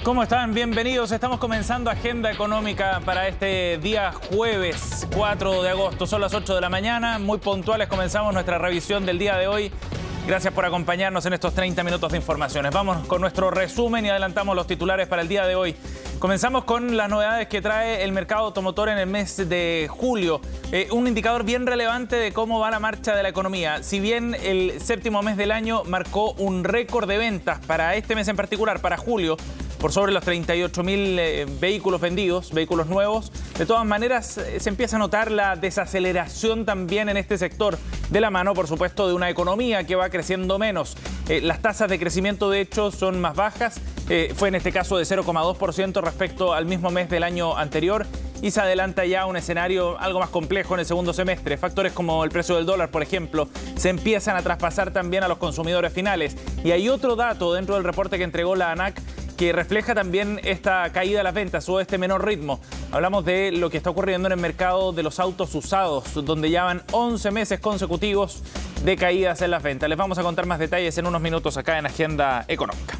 ¿Cómo están? Bienvenidos. Estamos comenzando Agenda Económica para este día jueves 4 de agosto. Son las 8 de la mañana. Muy puntuales comenzamos nuestra revisión del día de hoy. Gracias por acompañarnos en estos 30 minutos de informaciones. Vamos con nuestro resumen y adelantamos los titulares para el día de hoy. Comenzamos con las novedades que trae el mercado automotor en el mes de julio. Un indicador bien relevante de cómo va la marcha de la economía. Si bien el séptimo mes del año marcó un récord de ventas para este mes en particular, para julio, por sobre los 38.000 vehículos vendidos, vehículos nuevos. De todas maneras, se empieza a notar la desaceleración también en este sector, de la mano, por supuesto, de una economía que va creciendo menos. Las tasas de crecimiento, de hecho, son más bajas. Fue en este caso de 0,2% respecto al mismo mes del año anterior. Y se adelanta ya un escenario algo más complejo en el segundo semestre. Factores como el precio del dólar, por ejemplo, se empiezan a traspasar también a los consumidores finales. Y hay otro dato dentro del reporte que entregó la ANAC que refleja también esta caída de las ventas o este menor ritmo. Hablamos de lo que está ocurriendo en el mercado de los autos usados, donde ya van 11 meses consecutivos de caídas en las ventas. Les vamos a contar más detalles en unos minutos acá en Agenda Económica.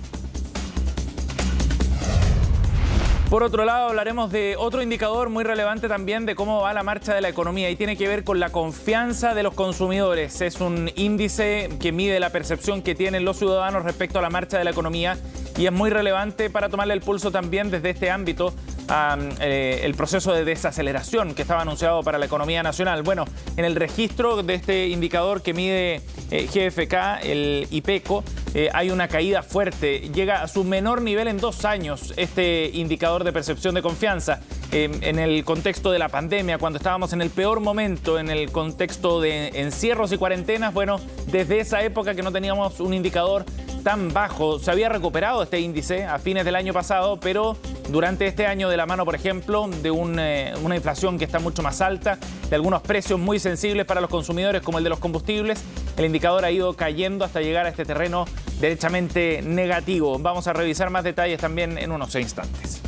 Por otro lado, hablaremos de otro indicador muy relevante también de cómo va la marcha de la economía y tiene que ver con la confianza de los consumidores. Es un índice que mide la percepción que tienen los ciudadanos respecto a la marcha de la economía y es muy relevante para tomarle el pulso también desde este ámbito el proceso de desaceleración que estaba anunciado para la economía nacional. Bueno, en el registro de este indicador que mide GfK, el IPECO, hay una caída fuerte. Llega a su menor nivel en 2 años este indicador de percepción de confianza. En el contexto de la pandemia, cuando estábamos en el peor momento, en el contexto de encierros y cuarentenas, bueno, desde esa época que no teníamos un indicador tan bajo. Se había recuperado este índice a fines del año pasado, pero durante este año, de la mano, por ejemplo, de una inflación que está mucho más alta, de algunos precios muy sensibles para los consumidores, como el de los combustibles, el indicador ha ido cayendo hasta llegar a este terreno derechamente negativo. Vamos a revisar más detalles también en unos instantes.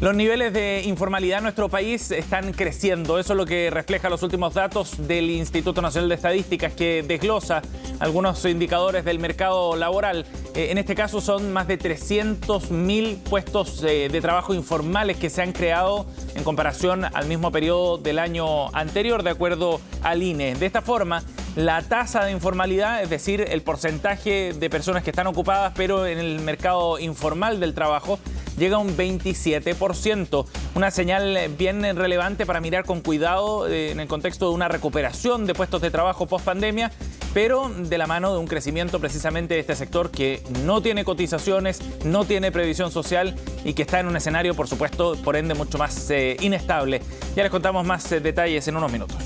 Los niveles de informalidad en nuestro país están creciendo. Eso es lo que refleja los últimos datos del Instituto Nacional de Estadísticas, que desglosa algunos indicadores del mercado laboral. En este caso son más de 300.000 puestos de trabajo informales que se han creado en comparación al mismo periodo del año anterior, de acuerdo al INE. De esta forma, la tasa de informalidad, es decir, el porcentaje de personas que están ocupadas pero en el mercado informal del trabajo, llega a un 27%, una señal bien relevante para mirar con cuidado en el contexto de una recuperación de puestos de trabajo post pandemia, pero de la mano de un crecimiento precisamente de este sector que no tiene cotizaciones, no tiene previsión social y que está en un escenario, por supuesto, por ende, mucho más inestable. Ya les contamos más detalles en unos minutos.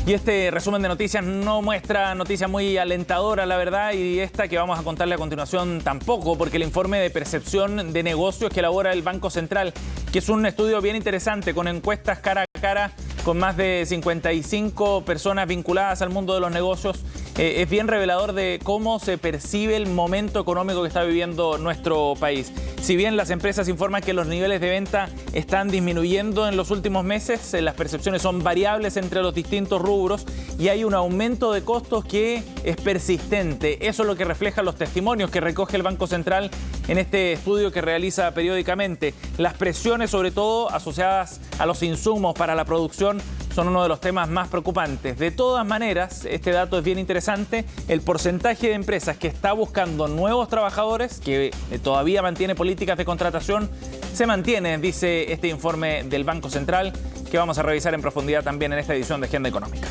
Y este resumen de noticias no muestra noticias muy alentadoras, la verdad, y esta que vamos a contarle a continuación tampoco, porque el informe de percepción de negocios que elabora el Banco Central, que es un estudio bien interesante con encuestas cara a cara con más de 55 personas vinculadas al mundo de los negocios, es bien revelador de cómo se percibe el momento económico que está viviendo nuestro país. Si bien las empresas informan que los niveles de venta están disminuyendo en los últimos meses, las percepciones son variables entre los distintos rubros y hay un aumento de costos que es persistente. Eso es lo que reflejan los testimonios que recoge el Banco Central en este estudio que realiza periódicamente. Las presiones, sobre todo asociadas a los insumos para la producción, son uno de los temas más preocupantes. De todas maneras, este dato es bien interesante. El porcentaje de empresas que está buscando nuevos trabajadores, que todavía mantiene políticas de contratación, se mantiene, dice este informe del Banco Central, que vamos a revisar en profundidad también en esta edición de Agenda Económica.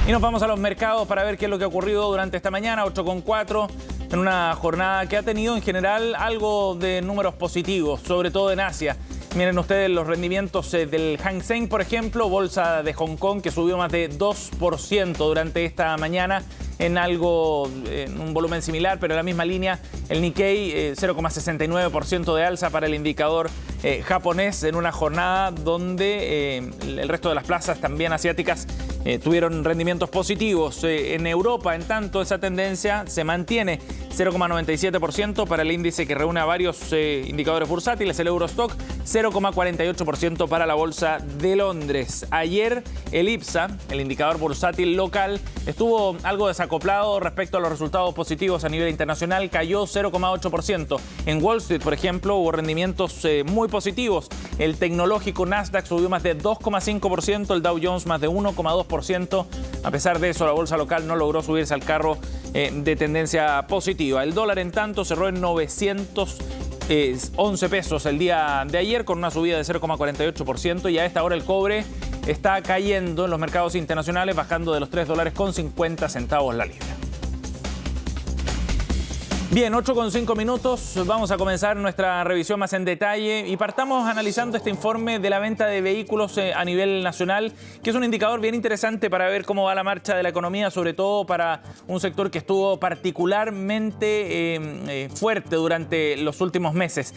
Y nos vamos a los mercados para ver qué es lo que ha ocurrido durante esta mañana, 8,4, en una jornada que ha tenido en general algo de números positivos, sobre todo en Asia. Miren ustedes los rendimientos del Hang Seng, por ejemplo, bolsa de Hong Kong, que subió más de 2% durante esta mañana en un volumen similar, pero en la misma línea. El Nikkei, 0,69% de alza para el indicador japonés en una jornada donde el resto de las plazas también asiáticas tuvieron rendimientos positivos. En Europa, en tanto, esa tendencia se mantiene, 0,97% para el índice que reúne a varios indicadores bursátiles, el Eurostock, 0,48% para la Bolsa de Londres. Ayer el IPSA, el indicador bursátil local, estuvo algo desacoplado respecto a los resultados positivos a nivel internacional, cayó 0,8%. En Wall Street, por ejemplo, hubo rendimientos muy positivos. El tecnológico Nasdaq subió más de 2,5%, el Dow Jones más de 1,2%. A pesar de eso, la bolsa local no logró subirse al carro de tendencia positiva. El dólar, en tanto, cerró en 911 pesos el día de ayer, con una subida de 0,48%, y a esta hora el cobre está cayendo en los mercados internacionales, bajando de los $3,50 la libra. Bien, 8,5 minutos, vamos a comenzar nuestra revisión más en detalle y partamos analizando este informe de la venta de vehículos a nivel nacional, que es un indicador bien interesante para ver cómo va la marcha de la economía, sobre todo para un sector que estuvo particularmente fuerte durante los últimos meses.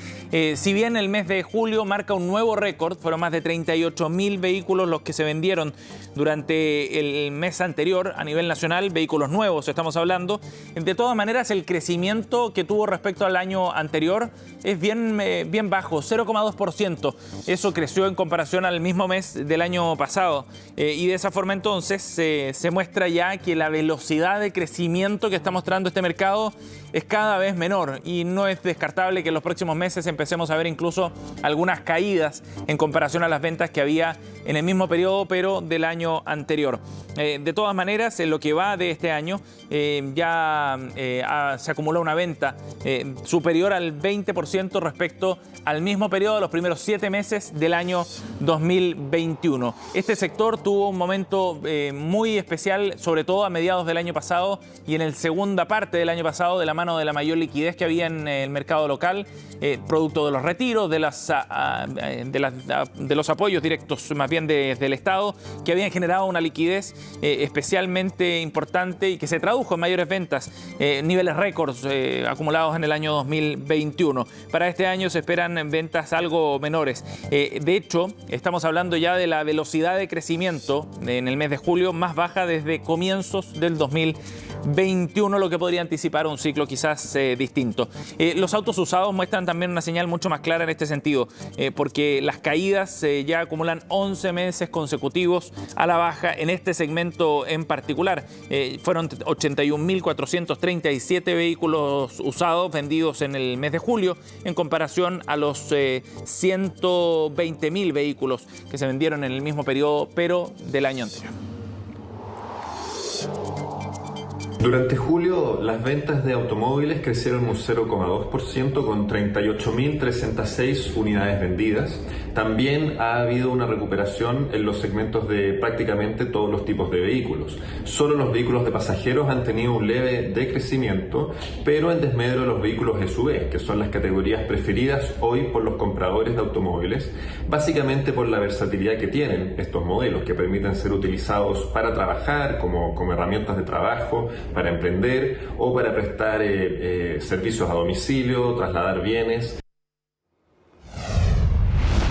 Si bien el mes de julio marca un nuevo récord, fueron más de 38.000 vehículos los que se vendieron durante el mes anterior a nivel nacional, vehículos nuevos estamos hablando. De todas maneras, el crecimiento que tuvo respecto al año anterior es bien bajo, 0,2%. Eso creció en comparación al mismo mes del año pasado. Y de esa forma entonces se muestra ya que la velocidad de crecimiento que está mostrando este mercado es cada vez menor y no es descartable que en los próximos meses empecemos a ver incluso algunas caídas en comparación a las ventas que había en el mismo periodo, pero del año anterior. De todas maneras, en lo que va de este año, se acumuló una venta superior al 20% respecto al mismo periodo de los primeros 7 meses del año 2021. Este sector tuvo un momento muy especial, sobre todo a mediados del año pasado y en la segunda parte del año pasado, de la mano de la mayor liquidez que había en el mercado local, producto de los retiros, de los apoyos directos, más bien del Estado, que habían generado una liquidez especialmente importante y que se tradujo en mayores ventas, niveles récords acumulados en el año 2021. Para este año se esperan ventas algo menores. De hecho, estamos hablando ya de la velocidad de crecimiento en el mes de julio más baja desde comienzos del 2021, lo que podría anticipar un ciclo quizás distinto. Los autos usados muestran también una señal mucho más clara en este sentido, porque las caídas ya acumulan 11 meses consecutivos a la baja en este segmento en particular. Fueron 81.437 vehículos usados vendidos en el mes de julio, en comparación a los 120.000 vehículos que se vendieron en el mismo periodo, pero del año anterior. Durante julio, las ventas de automóviles crecieron un 0,2% con 38.306 unidades vendidas. También ha habido una recuperación en los segmentos de prácticamente todos los tipos de vehículos. Solo los vehículos de pasajeros han tenido un leve decrecimiento, pero en desmedro de los vehículos SUV, que son las categorías preferidas hoy por los compradores de automóviles, básicamente por la versatilidad que tienen estos modelos, que permiten ser utilizados para trabajar como herramientas de trabajo, para emprender o para prestar servicios a domicilio, trasladar bienes.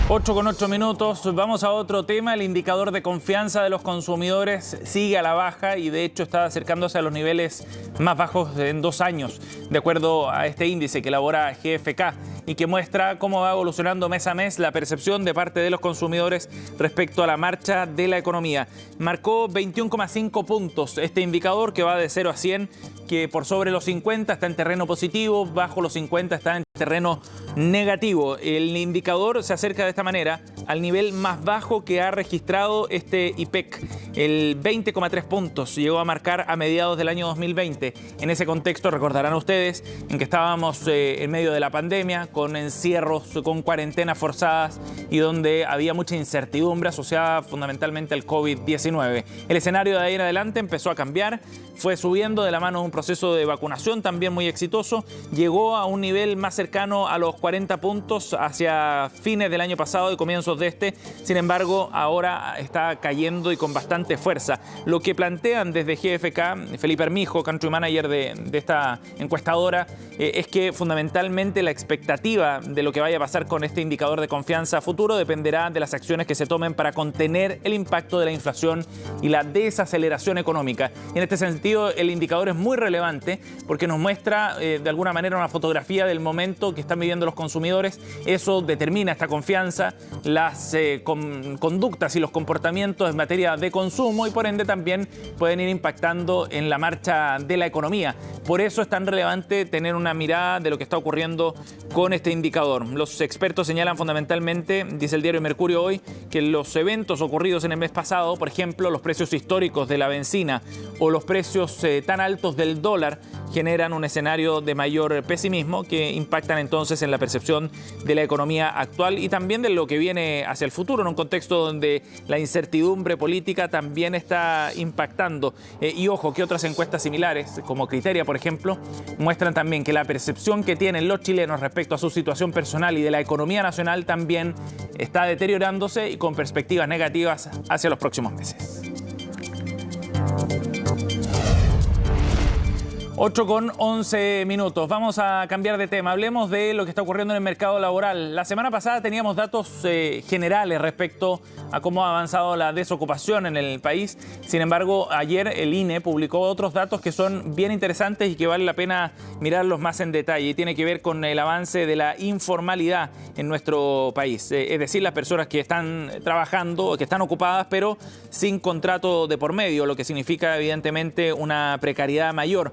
8,8 minutos. Vamos a otro tema. El indicador de confianza de los consumidores sigue a la baja y de hecho está acercándose a los niveles más bajos en 2 años, de acuerdo a este índice que elabora GfK y que muestra cómo va evolucionando mes a mes la percepción de parte de los consumidores respecto a la marcha de la economía. Marcó 21,5 puntos este indicador, que va de 0 a 100, que por sobre los 50 está en terreno positivo, bajo los 50 está en terreno negativo. El indicador se acerca de esta manera al nivel más bajo que ha registrado este IPEC. El 20,3 puntos llegó a marcar a mediados del año 2020. En ese contexto, recordarán ustedes en que estábamos en medio de la pandemia, con encierros, con cuarentenas forzadas y donde había mucha incertidumbre asociada fundamentalmente al COVID-19. El escenario de ahí en adelante empezó a cambiar, fue subiendo de la mano de un proceso de vacunación también muy exitoso, llegó a un nivel más cercano a los 40 puntos hacia fines del año pasado y comienzos de este. Sin embargo, ahora está cayendo y con bastante fuerza. Lo que plantean desde GfK, Felipe Armijo, country manager de esta encuestadora, es que fundamentalmente la expectativa de lo que vaya a pasar con este indicador de confianza futuro dependerá de las acciones que se tomen para contener el impacto de la inflación y la desaceleración económica. En este sentido, el indicador es muy relevante porque nos muestra de alguna manera una fotografía del momento momento que están viviendo los consumidores. Eso determina esta confianza, las conductas y los comportamientos en materia de consumo y por ende también pueden ir impactando en la marcha de la economía. Por eso es tan relevante tener una mirada de lo que está ocurriendo con este indicador. Los expertos señalan fundamentalmente, dice el diario Mercurio hoy, que los eventos ocurridos en el mes pasado, por ejemplo, los precios históricos de la benzina o los precios tan altos del dólar, generan un escenario de mayor pesimismo que impactan entonces en la percepción de la economía actual y también de lo que viene hacia el futuro, en un contexto donde la incertidumbre política también está impactando. Y ojo, que otras encuestas similares, como Criteria, por ejemplo, muestran también que la percepción que tienen los chilenos respecto a su situación personal y de la economía nacional también está deteriorándose y con perspectivas negativas hacia los próximos meses. 8:11. Vamos a cambiar de tema. Hablemos de lo que está ocurriendo en el mercado laboral. La semana pasada teníamos datos generales respecto a cómo ha avanzado la desocupación en el país. Sin embargo, ayer el INE publicó otros datos que son bien interesantes y que vale la pena mirarlos más en detalle. Y tiene que ver con el avance de la informalidad en nuestro país. Es decir, las personas que están trabajando o que están ocupadas pero sin contrato de por medio, lo que significa evidentemente una precariedad mayor.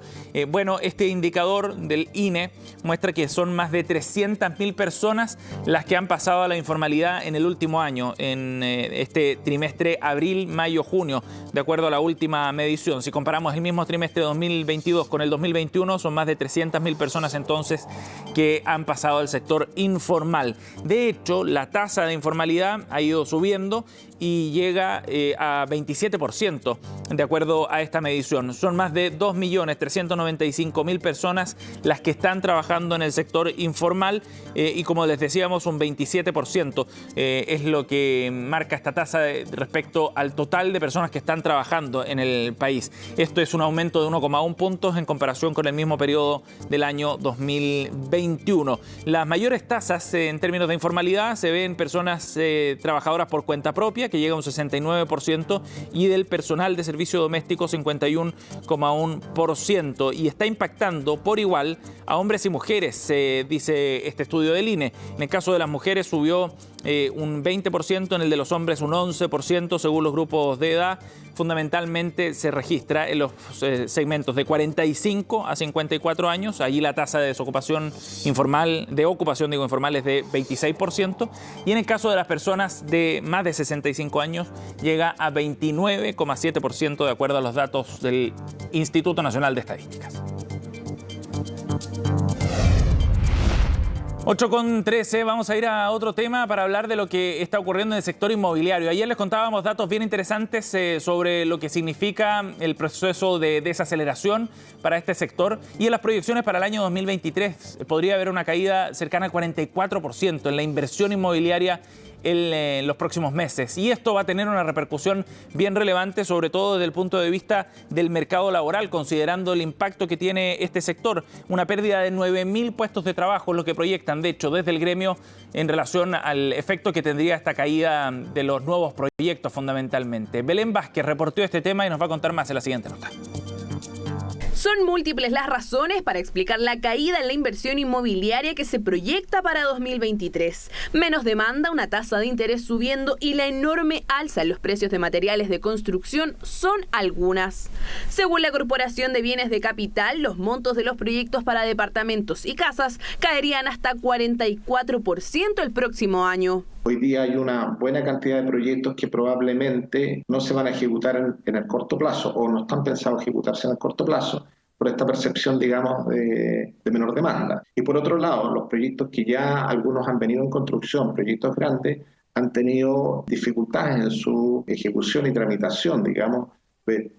Bueno, este indicador del INE muestra que son más de 300.000 personas las que han pasado a la informalidad en el último año, en este trimestre abril, mayo, junio, de acuerdo a la última medición. Si comparamos el mismo trimestre de 2022 con el 2021, son más de 300.000 personas entonces que han pasado al sector informal. De hecho, la tasa de informalidad ha ido subiendo y llega a 27%, de acuerdo a esta medición. Son más de 2.395.000 personas las que están trabajando en el sector informal y como les decíamos, un 27% es lo que marca esta tasa respecto al total de personas que están trabajando en el país. Esto es un aumento de 1,1 puntos en comparación con el mismo periodo del año 2021. Las mayores tasas en términos de informalidad se ven en personas trabajadoras por cuenta propia, que llega a un 69%, y del personal de servicio doméstico 51,1%, y está impactando por igual a hombres y mujeres, dice este estudio del INE. En el caso de las mujeres subió un 20%, en el de los hombres un 11% según los grupos de edad. Fundamentalmente se registra en los segmentos de 45 a 54 años. Allí la tasa de desocupación informal, de ocupación informal es de 26%. Y en el caso de las personas de más de 65 años llega a 29,7% de acuerdo a los datos del Instituto Nacional de Estadísticas. 8:13, vamos a ir a otro tema para hablar de lo que está ocurriendo en el sector inmobiliario. Ayer les contábamos datos bien interesantes sobre lo que significa el proceso de desaceleración para este sector, y en las proyecciones para el año 2023 podría haber una caída cercana al 44% en la inversión inmobiliaria en los próximos meses. Y esto va a tener una repercusión bien relevante, sobre todo desde el punto de vista del mercado laboral, considerando el impacto que tiene este sector. Una pérdida de 9.000 puestos de trabajo es lo que proyectan, de hecho, desde el gremio en relación al efecto que tendría esta caída de los nuevos proyectos fundamentalmente. Belén Vázquez reportó este tema y nos va a contar más en la siguiente nota. Son múltiples las razones para explicar la caída en la inversión inmobiliaria que se proyecta para 2023. Menos demanda, una tasa de interés subiendo y la enorme alza en los precios de materiales de construcción son algunas. Según la Corporación de Bienes de Capital, los montos de los proyectos para departamentos y casas caerían hasta 44% el próximo año. Hoy día hay una buena cantidad de proyectos que probablemente no se van a ejecutar en el corto plazo o no están pensados ejecutarse en el corto plazo por esta percepción, digamos, de menor demanda. Y por otro lado, los proyectos que ya algunos han venido en construcción, proyectos grandes, han tenido dificultades en su ejecución y tramitación, digamos,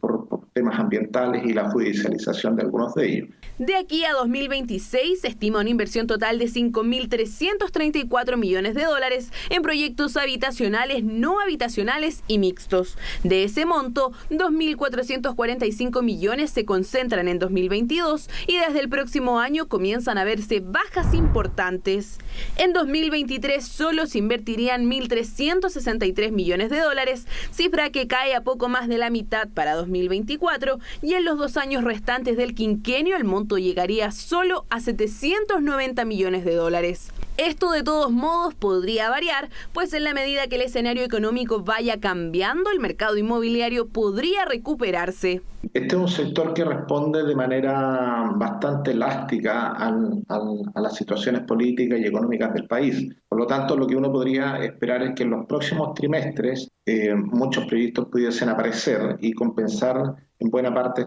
por temas ambientales y la judicialización de algunos de ellos. De aquí a 2026 se estima una inversión total de $5.334 millones en proyectos habitacionales, no habitacionales y mixtos. De ese monto, 2.445 millones se concentran en 2022 y desde el próximo año comienzan a verse bajas importantes. En 2023 solo se invertirían $1.363 millones, cifra que cae a poco más de la mitad para 2024 2024 y en los 2 años restantes del quinquenio el monto llegaría solo a 790 millones de dólares. Esto de todos modos podría variar, pues en la medida que el escenario económico vaya cambiando, el mercado inmobiliario podría recuperarse. Este es un sector que responde de manera bastante elástica a las situaciones políticas y económicas del país. Por lo tanto, lo que uno podría esperar es que en los próximos trimestres muchos proyectos pudiesen aparecer y compensar en buena parte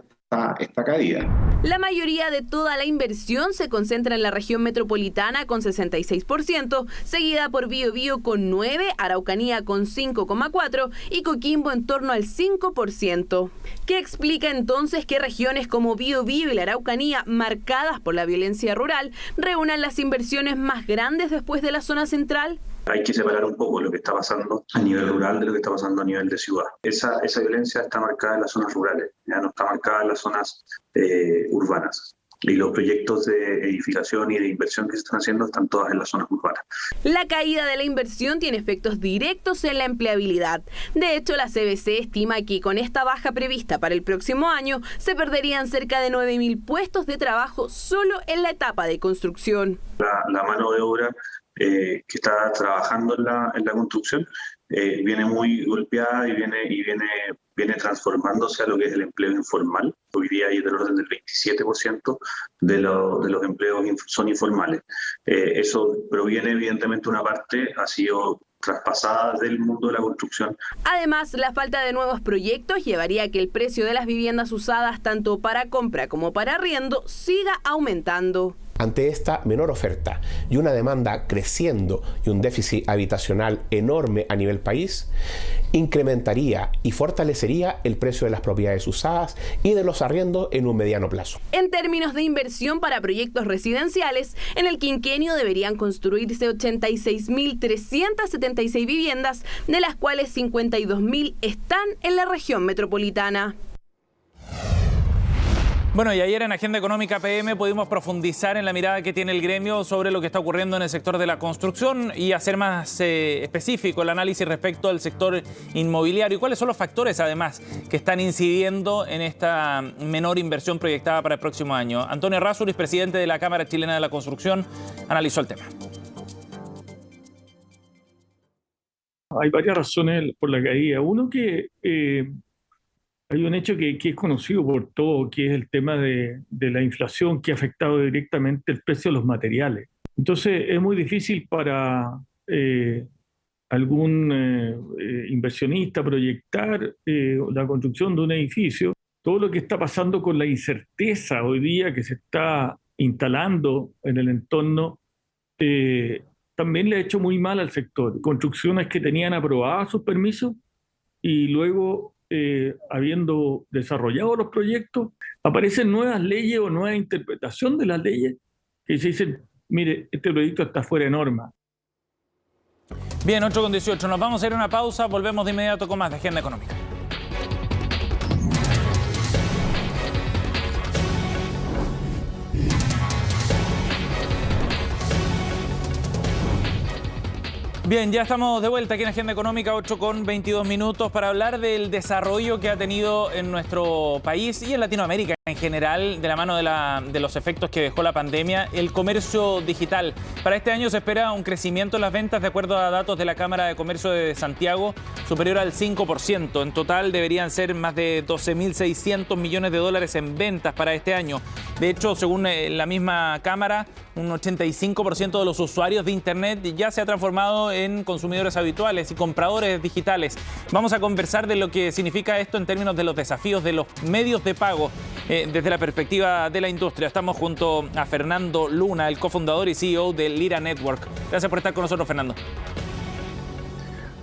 esta caída. La mayoría de toda la inversión se concentra en la región metropolitana con 66%, seguida por Biobío con 9%, Araucanía con 5,4% y Coquimbo en torno al 5%. ¿Qué explica entonces que regiones como Biobío y la Araucanía, marcadas por la violencia rural, reúnan las inversiones más grandes después de la zona central? Hay que separar un poco lo que está pasando a nivel rural de lo que está pasando a nivel de ciudad. Esa violencia está marcada en las zonas rurales, ya no está marcada en las zonas urbanas. Y los proyectos de edificación y de inversión que se están haciendo están todas en las zonas urbanas. La caída de la inversión tiene efectos directos en la empleabilidad. De hecho, la CBC estima que con esta baja prevista para el próximo año se perderían cerca de 9.000 puestos de trabajo solo en la etapa de construcción. La mano de obra que está trabajando en la construcción viene muy golpeada y viene transformándose a lo que es el empleo informal. Hoy día hay del orden del 27% de los empleos son informales. Eso proviene, evidentemente, una parte ha sido traspasada del mundo de la construcción. Además, la falta de nuevos proyectos llevaría a que el precio de las viviendas usadas tanto para compra como para arriendo siga aumentando. Ante esta menor oferta y una demanda creciendo y un déficit habitacional enorme a nivel país, incrementaría y fortalecería el precio de las propiedades usadas y de los arriendos en un mediano plazo. En términos de inversión para proyectos residenciales, en el quinquenio deberían construirse 86.376 viviendas, de las cuales 52.000 están en la región metropolitana. Bueno, y ayer en Agenda Económica PM pudimos profundizar en la mirada que tiene el gremio sobre lo que está ocurriendo en el sector de la construcción y hacer más específico el análisis respecto al sector inmobiliario y cuáles son los factores, además, que están incidiendo en esta menor inversión proyectada para el próximo año. Antonio Errázuriz, presidente de la Cámara Chilena de la Construcción, analizó el tema. Hay varias razones por la caída. Uno que hay un hecho que es conocido por todo, que es el tema de la inflación que ha afectado directamente el precio de los materiales. Entonces es muy difícil para algún inversionista proyectar la construcción de un edificio. Todo lo que está pasando con la incerteza hoy día que se está instalando en el entorno también le ha hecho muy mal al sector. Construcciones que tenían aprobados sus permisos y luego, habiendo desarrollado los proyectos, aparecen nuevas leyes o nueva interpretación de las leyes que se dicen, mire, este proyecto está fuera de norma. Bien, 8:18. Nos vamos a ir a una pausa. Volvemos de inmediato con más de Agenda Económica. Bien, ya estamos de vuelta aquí en Agenda Económica, 8:22 para hablar del desarrollo que ha tenido en nuestro país y en Latinoamérica en general, de la mano de los efectos que dejó la pandemia, el comercio digital. Para este año se espera un crecimiento en las ventas, de acuerdo a datos de la Cámara de Comercio de Santiago, superior al 5%. En total deberían ser más de 12.600 millones de dólares en ventas para este año. De hecho, según la misma Cámara, un 85% de los usuarios de Internet ya se ha transformado en consumidores habituales y compradores digitales. Vamos a conversar de lo que significa esto en términos de los desafíos de los medios de pago desde la perspectiva de la industria. Estamos junto a Fernando Luna, el cofundador y CEO de Lira Network. Gracias por estar con nosotros, Fernando.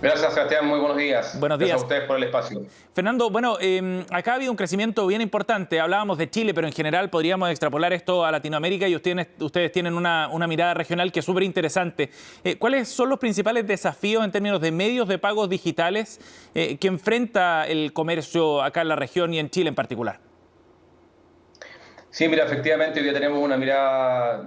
Gracias, Sebastián. Muy buenos días. Buenos días. Gracias a ustedes por el espacio. Fernando, bueno, acá ha habido un crecimiento bien importante. Hablábamos de Chile, pero en general podríamos extrapolar esto a Latinoamérica y ustedes tienen una mirada regional que es súper interesante. ¿Cuáles son los principales desafíos en términos de medios de pagos digitales que enfrenta el comercio acá en la región y en Chile en particular? Sí, mira, efectivamente hoy día tenemos una mirada,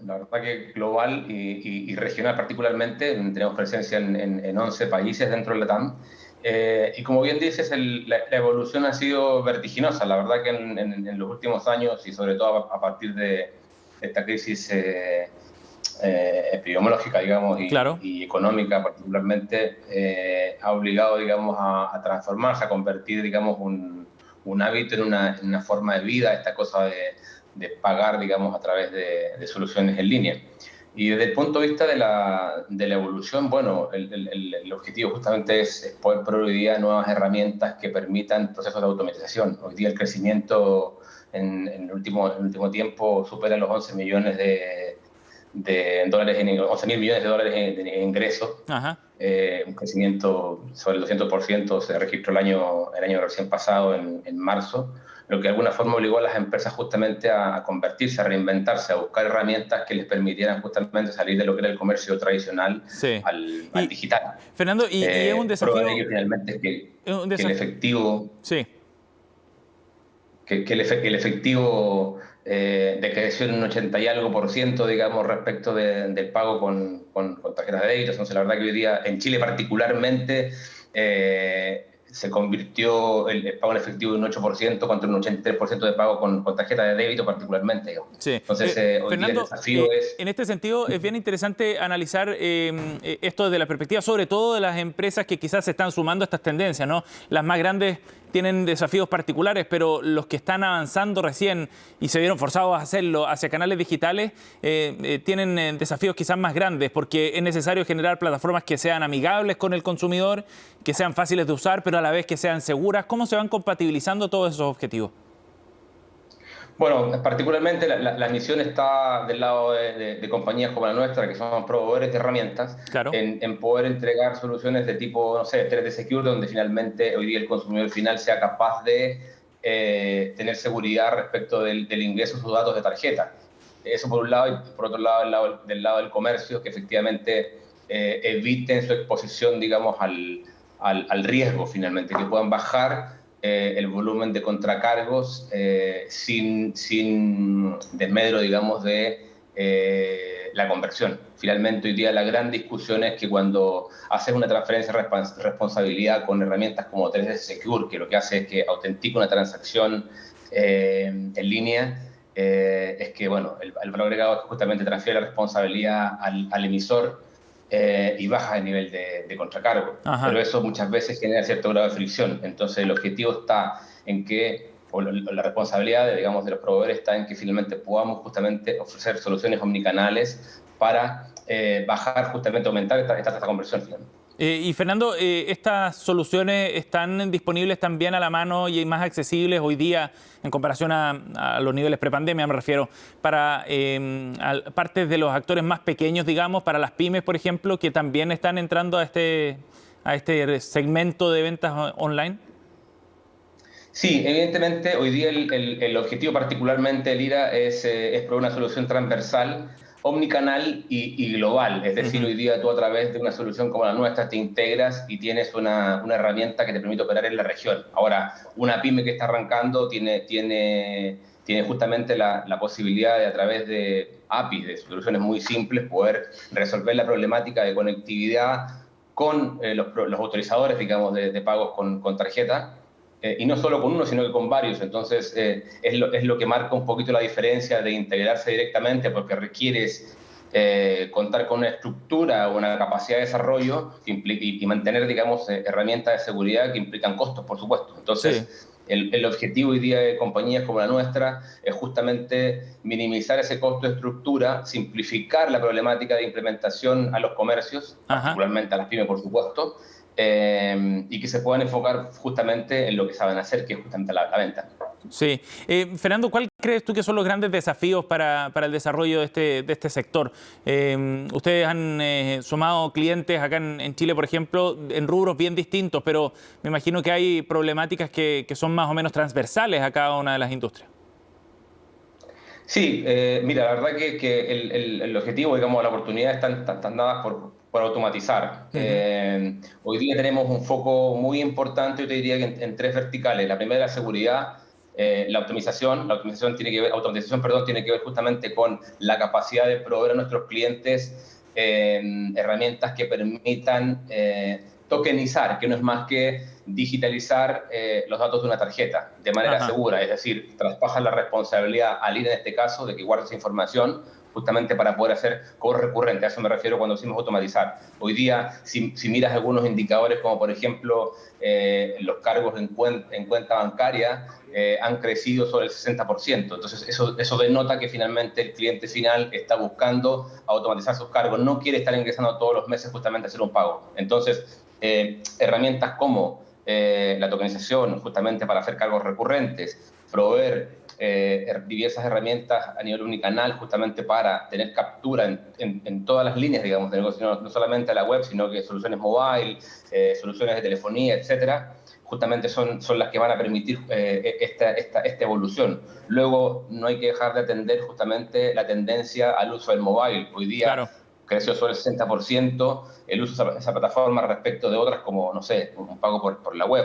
la verdad que global y regional particularmente. Tenemos presencia en 11 países dentro del LATAM Y como bien dices, la evolución ha sido vertiginosa. La verdad que en los últimos años, y sobre todo a partir de esta crisis epidemiológica, digamos, y económica particularmente, ha obligado, digamos, a transformarse, a convertir, digamos, un hábito en una forma de vida, esta cosa de pagar, digamos, a través de soluciones en línea. Y desde el punto de vista de la evolución, bueno, el objetivo justamente es poder proveer hoy día nuevas herramientas que permitan procesos de automatización. Hoy día el crecimiento en el último tiempo supera los 11 millones de dólares, 11.000 millones de dólares en ingresos. Un crecimiento sobre el 200% se registró el año recién pasado, en marzo, lo que de alguna forma obligó a las empresas justamente a convertirse, a reinventarse, a buscar herramientas que les permitieran justamente salir de lo que era el comercio tradicional al digital. Fernando, y es un desafío... Finalmente que el efectivo... Sí. Que el efectivo decreció en un 80 y algo %, digamos, respecto del pago con tarjetas de débito. Entonces, la verdad que hoy día, en Chile particularmente, se convirtió el pago en efectivo en un 8% contra un 83% de pago con tarjeta de débito particularmente, digamos. Sí. Entonces, hoy Fernando, día el desafío es... En este sentido, es bien interesante analizar esto desde la perspectiva, sobre todo de las empresas que quizás se están sumando a estas tendencias, ¿no? Las más grandes tienen desafíos particulares, pero los que están avanzando recién y se vieron forzados a hacerlo hacia canales digitales tienen desafíos quizás más grandes, porque es necesario generar plataformas que sean amigables con el consumidor, que sean fáciles de usar, pero a la vez que sean seguras. ¿Cómo se van compatibilizando todos esos objetivos? Bueno, particularmente la misión está del lado de compañías como la nuestra, que son proveedores de herramientas, en poder entregar soluciones de tipo, no sé, 3D Secure, donde finalmente hoy día el consumidor final sea capaz de tener seguridad respecto del ingreso de sus datos de tarjeta. Eso por un lado, y por otro lado, del lado del comercio, que efectivamente eviten su exposición, digamos, al riesgo finalmente, que puedan bajar el volumen de contracargos sin desmedro, digamos, de la conversión. Finalmente, hoy día la gran discusión es que cuando haces una transferencia de responsabilidad con herramientas como 3D Secure, que lo que hace es que autentica una transacción en línea, es que, bueno, el valor agregado es que justamente transfiere la responsabilidad al emisor y baja el nivel de contracargo. Pero eso muchas veces genera cierto grado de fricción. Entonces el objetivo está en que, o la responsabilidad, digamos, de los proveedores está en que finalmente podamos justamente ofrecer soluciones omnicanales para bajar, justamente aumentar esta tasa de conversión finalmente. Y Fernando, ¿estas soluciones están disponibles también a la mano y más accesibles hoy día en comparación a los niveles prepandemia, me refiero, para partes de los actores más pequeños, digamos, para las pymes, por ejemplo, que también están entrando a este segmento de ventas online? Sí, evidentemente hoy día el objetivo particularmente del IRA es proveer una solución transversal, omnicanal y global. Es decir, hoy día tú a través de una solución como la nuestra te integras y tienes una herramienta que te permite operar en la región. Ahora, una pyme que está arrancando tiene justamente la posibilidad de, a través de APIs, de soluciones muy simples, poder resolver la problemática de conectividad con los autorizadores, digamos, de pagos con tarjeta. Y no solo con uno, sino que con varios. Entonces, es lo que marca un poquito la diferencia de integrarse directamente, porque requieres contar con una estructura o una capacidad de desarrollo y mantener, digamos, herramientas de seguridad que implican costos, por supuesto. Entonces, el objetivo hoy día de compañías como la nuestra es justamente minimizar ese costo de estructura, simplificar la problemática de implementación a los comercios, particularmente a las pymes, por supuesto, y que se puedan enfocar justamente en lo que saben hacer, que es justamente la venta. Sí. Fernando, ¿cuál crees tú que son los grandes desafíos para el desarrollo de este sector? Ustedes han sumado clientes acá en Chile, por ejemplo, en rubros bien distintos, pero me imagino que hay problemáticas que son más o menos transversales a cada una de las industrias. Sí, mira, la verdad que el objetivo, digamos, la oportunidad están dadas por automatizar. Hoy día tenemos un foco muy importante, yo te diría que en 3 verticales. La primera es la seguridad, la automatización tiene que ver justamente con la capacidad de proveer a nuestros clientes herramientas que permitan tokenizar, que no es más que digitalizar los datos de una tarjeta de manera segura, es decir, traspasan la responsabilidad al INE en este caso de que guarde esa información justamente para poder hacer cobros recurrentes. A eso me refiero cuando decimos automatizar. Hoy día, si miras algunos indicadores como por ejemplo los cargos en cuenta bancaria, han crecido sobre el 60%. Entonces eso denota que finalmente el cliente final está buscando automatizar sus cargos, no quiere estar ingresando todos los meses justamente a hacer un pago. Entonces, herramientas como la tokenización justamente para hacer cargos recurrentes, proveer diversas herramientas a nivel unicanal justamente para tener captura en todas las líneas, digamos, de negocio, no solamente a la web, sino que soluciones mobile, soluciones de telefonía, etcétera, justamente son las que van a permitir esta evolución. Luego, no hay que dejar de atender justamente la tendencia al uso del mobile. Hoy día creció sobre el 60% el uso de esa plataforma respecto de otras como, no sé, un pago por la web.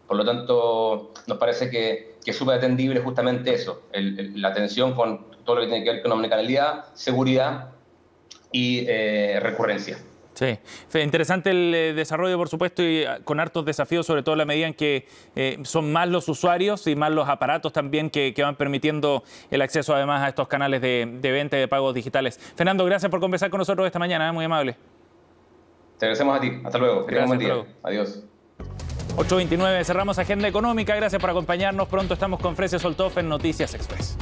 Por lo tanto, nos parece que es súper atendible justamente eso, la atención con todo lo que tiene que ver con omnicanalidad, seguridad y recurrencia. Sí, interesante el desarrollo, por supuesto, y con hartos desafíos, sobre todo en la medida en que son más los usuarios y más los aparatos también que van permitiendo el acceso además a estos canales de venta y de pagos digitales. Fernando, gracias por conversar con nosotros esta mañana, muy amable. Te agradecemos a ti. Hasta luego. Que tengas un buen día. Adiós. 8:29, cerramos Agenda Económica. Gracias por acompañarnos. Pronto estamos con Fresia Soltov en Noticias Express.